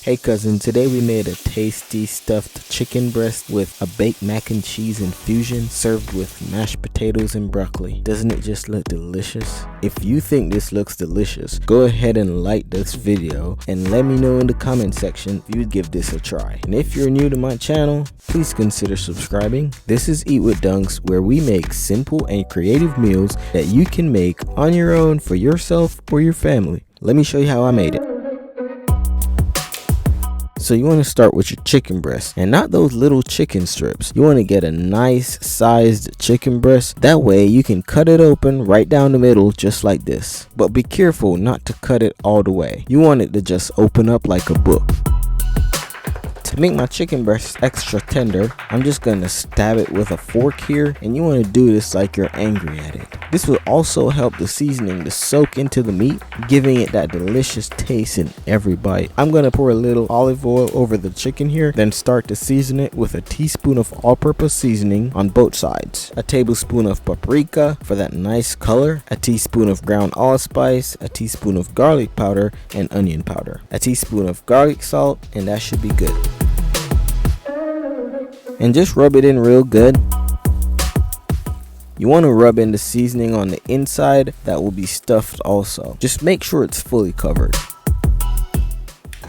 Hey cousin, today we made a tasty stuffed chicken breast with a baked mac and cheese infusion served with mashed potatoes and broccoli. Doesn't it just look delicious? If you think this looks delicious, go ahead and like this video and let me know in the comment section if you'd give this a try. And if you're new to my channel, please consider subscribing. This is Eat with Dunks, where we make simple and creative meals that you can make on your own for yourself or your family. Let me show you how I made it. So you want to start with your chicken breast, and not those little chicken strips. You want to get a nice sized chicken breast. That way you can cut it open right down the middle just like this. But be careful not to cut it all the way. You want it to just open up like a book. To make my chicken breast extra tender, I'm just going to stab it with a fork here, and you want to do this like you're angry at it. This will also help the seasoning to soak into the meat, giving it that delicious taste in every bite. I'm going to pour a little olive oil over the chicken here, then start to season it with a teaspoon of all-purpose seasoning on both sides, a tablespoon of paprika for that nice color, a teaspoon of ground allspice, a teaspoon of garlic powder and onion powder, a teaspoon of garlic salt, and that should be good. And just rub it in real good. You want to rub in the seasoning on the inside that will be stuffed also. Just make sure it's fully covered.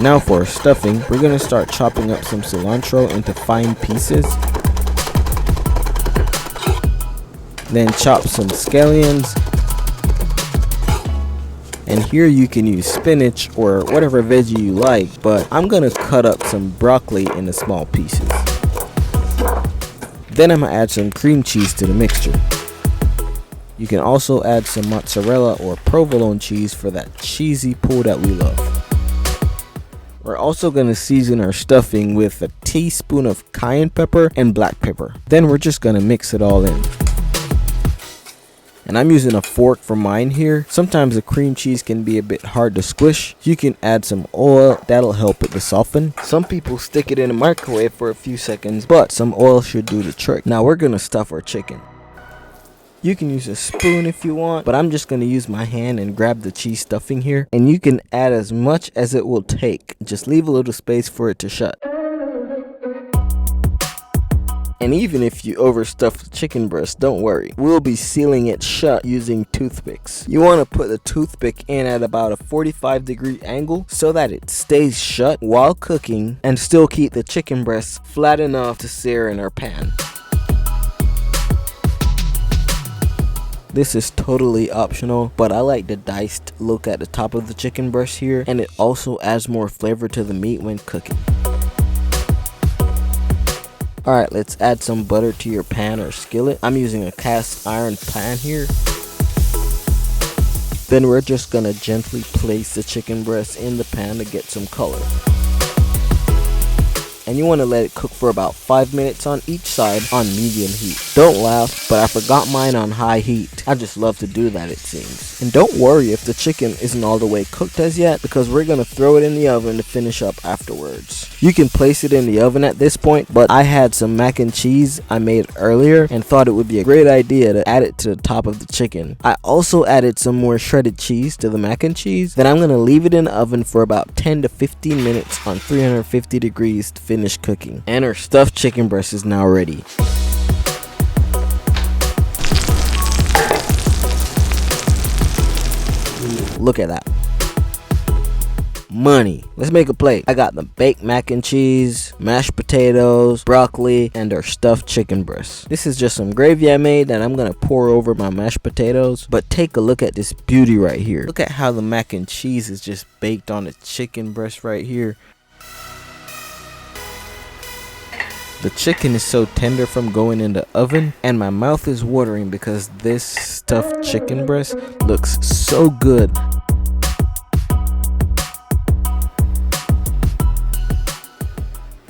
Now for our stuffing, we're going to start chopping up some cilantro into fine pieces. Then chop some scallions. And here you can use spinach or whatever veggie you like, but I'm going to cut up some broccoli into small pieces. Then I'm going to add some cream cheese to the mixture. You can also add some mozzarella or provolone cheese for that cheesy pull that we love. We're also going to season our stuffing with a teaspoon of cayenne pepper and black pepper. Then we're just going to mix it all in. And I'm using a fork for mine here. Sometimes the cream cheese can be a bit hard to squish. You can add some oil, that'll help it to soften. Some people stick it in a microwave for a few seconds, but some oil should do the trick. Now we're gonna stuff our chicken. You can use a spoon if you want, but I'm just gonna use my hand and grab the cheese stuffing here. And you can add as much as it will take. Just leave a little space for it to shut. And even if you overstuff the chicken breast, don't worry. We'll be sealing it shut using toothpicks. You want to put the toothpick in at about a 45-degree angle so that it stays shut while cooking and still keep the chicken breast flat enough to sear in our pan. This is totally optional, but I like the diced look at the top of the chicken breast here, and it also adds more flavor to the meat when cooking. Alright, let's add some butter to your pan or skillet. I'm using a cast iron pan here. Then we're just gonna gently place the chicken breast in the pan to get some color. And you want to let it cook for about 5 minutes on each side on medium heat. Don't laugh, but I forgot mine on high heat. I just love to do that, it seems. And don't worry if the chicken isn't all the way cooked as yet, because we're going to throw it in the oven to finish up afterwards. You can place it in the oven at this point, but I had some mac and cheese I made earlier and thought it would be a great idea to add it to the top of the chicken. I also added some more shredded cheese to the mac and cheese. Then I'm going to leave it in the oven for about 10 to 15 minutes on 350 degrees to finish cooking. And our stuffed chicken breast is now ready. Look at that. Money. Let's make a plate. I got the baked mac and cheese, mashed potatoes, broccoli, and our stuffed chicken breast. This is just some gravy I made that I'm gonna pour over my mashed potatoes. But take a look at this beauty right here. Look at how the mac and cheese is just baked on the chicken breast right here. The chicken is so tender from going in the oven, and my mouth is watering because this stuffed chicken breast looks so good.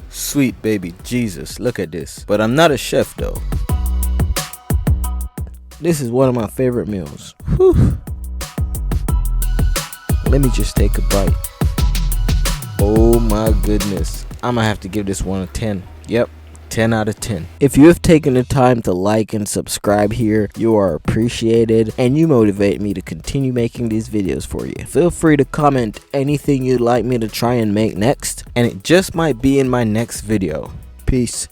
Sweet baby Jesus, look at this. But I'm not a chef though. This is one of my favorite meals. Whew. Let me just take a bite. Oh my goodness. I'm gonna have to give this one a 10. Yep. 10 out of 10. If you have taken the time to like and subscribe here, you are appreciated and you motivate me to continue making these videos for you. Feel free to comment anything you'd like me to try and make next, and it just might be in my next video. Peace.